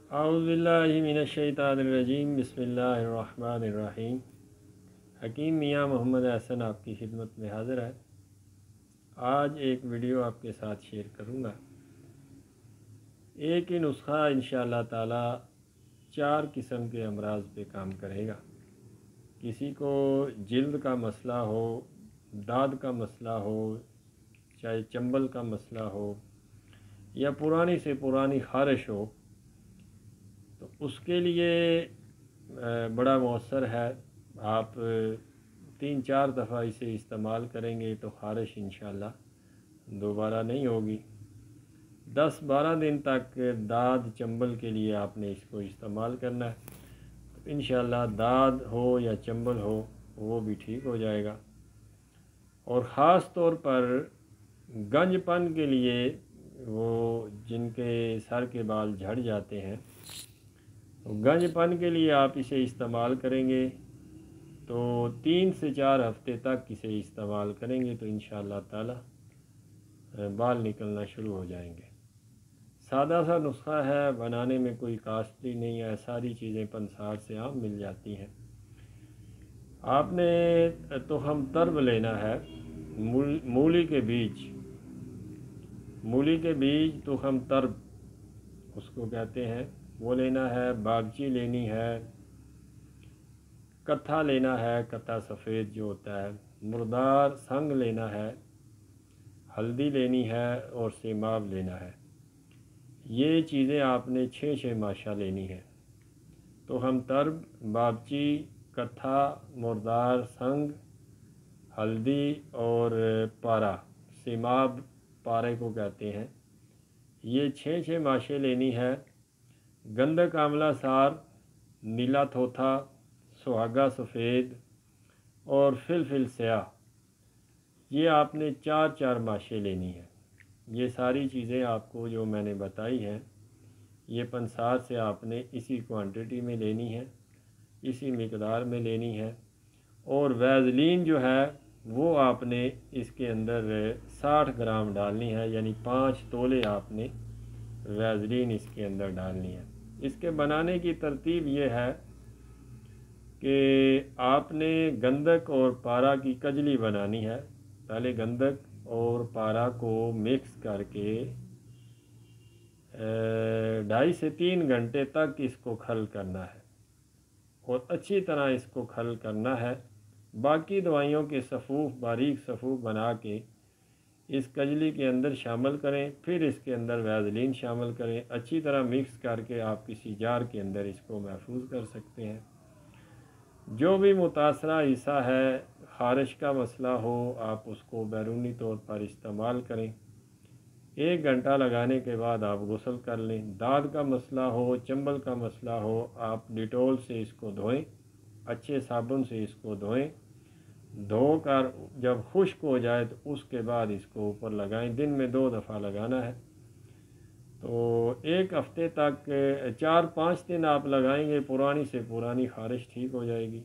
औज़ुबिल्लाहि मिनश्शैतानिर्रजीम बिस्मिल्लाहिर्रहमानिर्रहीम। हकीम मियाँ मोहम्मद हसन आपकी खिदमत में हाज़िर है। आज एक वीडियो आपके साथ शेयर करूँगा। एक ही नुस्खा इंशाअल्लाह ताला 4 किस्म के अमराज पे काम करेगा। किसी को जिल्द का मसला हो, दाद का मसला हो, चाहे चंबल का मसला हो या पुरानी से पुरानी खारिश हो, तो उसके लिए बड़ा मौसर है। आप 3-4 दफ़ा इसे इस्तेमाल करेंगे तो खारिश इंशाअल्लाह दोबारा नहीं होगी। 10-12 दिन तक दाद चंबल के लिए आपने इसको इस्तेमाल करना है, तो इंशाअल्लाह दाद हो या चंबल हो वो भी ठीक हो जाएगा। और ख़ास तौर पर गंजपन के लिए, वो जिनके सर के बाल झड़ जाते हैं, तो गंजपन के लिए आप इसे इस्तेमाल करेंगे तो 3 से 4 हफ़्ते तक इसे इस्तेमाल करेंगे तो इंशाअल्लाह ताला बाल निकलना शुरू हो जाएंगे। सादा सा नुस्खा है, बनाने में कोई कास्टली नहीं है, सारी चीज़ें पंसार से आम मिल जाती हैं। आपने तो हम तरब लेना है, मूली के बीज, मूली के बीज तो हम तरब उसको कहते हैं, वो लेना है। बागची लेनी है, कत्था लेना है, कत्था सफ़ेद जो होता है, मुर्दार संग लेना है, हल्दी लेनी है और सेमाब लेना है। ये चीज़ें आपने 6 माशा लेनी है। तो हम तरब, बागची, कत्था, मुर्दार संग, हल्दी और पारा, सेमाब पारे को कहते हैं, ये 6 माशे लेनी है। गंधक आंवला सार, नीला थोथा, सुहागा सफ़ेद और फिलफिल स्याह, ये आपने 4 माशे लेनी है। ये सारी चीज़ें आपको जो मैंने बताई हैं, ये पंसार से आपने इसी क्वांटिटी में लेनी है, इसी मिकदार में लेनी है। और वैज़लीन जो है वो आपने इसके अंदर 60 ग्राम डालनी है, यानी 5 तोले आपने वैज़लीन इसके अंदर डालनी है। इसके बनाने की तरतीब ये है कि आपने गंधक और पारा की कजली बनानी है। पहले गंधक और पारा को मिक्स करके 2.5 से 3 घंटे तक इसको खल करना है और अच्छी तरह इसको खल करना है। बाकी दवाइयों के सफ़ूफ़, बारीक सफ़ूफ़ बना के इस कजली के अंदर शामिल करें, फिर इसके अंदर वैज़लीन शामिल करें। अच्छी तरह मिक्स करके आप किसी जार के अंदर इसको महफूज कर सकते हैं। जो भी मुतासरा हिस्सा है, ख़ारिश का मसला हो, आप उसको बैरूनी तौर पर इस्तेमाल करें। 1 घंटा लगाने के बाद आप गुस्ल कर लें। दाद का मसला हो, चंबल का मसला हो, आप डिटोल से इसको धोएं, अच्छे साबुन से इसको धोएं। धोकर जब खुश्क हो जाए तो उसके बाद इसको ऊपर लगाएं। दिन में 2 दफ़ा लगाना है। तो 1 हफ़्ते तक 4-5 दिन आप लगाएंगे, पुरानी से पुरानी खारिश ठीक हो जाएगी।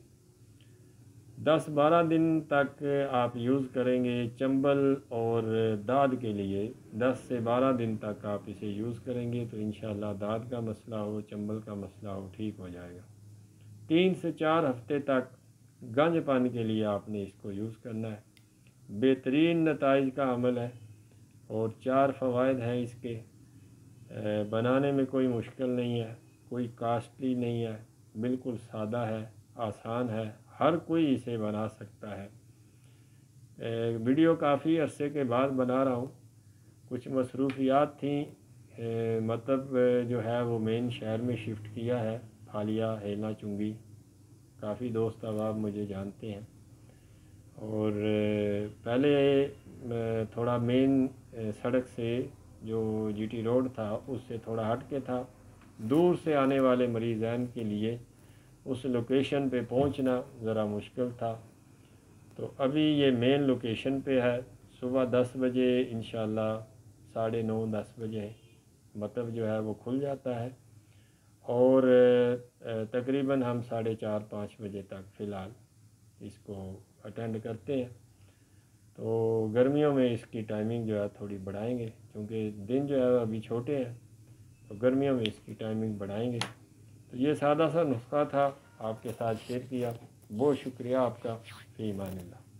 10-12 दिन तक आप यूज़ करेंगे। चंबल और दाद के लिए 10 से 12 दिन तक आप इसे यूज़ करेंगे तो इंशाअल्लाह दाद का मसला हो, चंबल का मसला हो, ठीक हो जाएगा। 3 से 4 हफ़्ते तक गंजपन के लिए आपने इसको यूज़ करना है। बेहतरीन नताइज का अमल है और 4 फ़वाइद हैं इसके। बनाने में कोई मुश्किल नहीं है, कोई कास्टली नहीं है, बिल्कुल सादा है, आसान है, हर कोई इसे बना सकता है। वीडियो काफ़ी अरसे के बाद बना रहा हूँ, कुछ मसरूफियात थी, मतलब जो है वो मेन शहर में शिफ्ट किया है, फालिया हेला चुंगी। काफ़ी दोस्त अहबाब मुझे जानते हैं। और पहले थोड़ा मेन सड़क से जो जीटी रोड था उससे थोड़ा हट के था। दूर से आने वाले मरीज़ान के लिए उस लोकेशन पे पहुंचना ज़रा मुश्किल था। तो अभी ये मेन लोकेशन पे है। सुबह 10 बजे इंशाअल्लाह, 9:30-10 बजे मतलब जो है वो खुल जाता है और तकरीबन हम 4:30-5 बजे तक फ़िलहाल इसको अटेंड करते हैं। तो गर्मियों में इसकी टाइमिंग जो है थोड़ी बढ़ाएंगे, क्योंकि दिन जो है अभी छोटे हैं। تو گرمیوں میں اس کی ٹائمنگ بڑھائیں گے۔ تو یہ سادہ سا نسخہ تھا، آپ کے ساتھ شیئر کیا۔ بہت شکریہ آپ کا، فی امان اللہ۔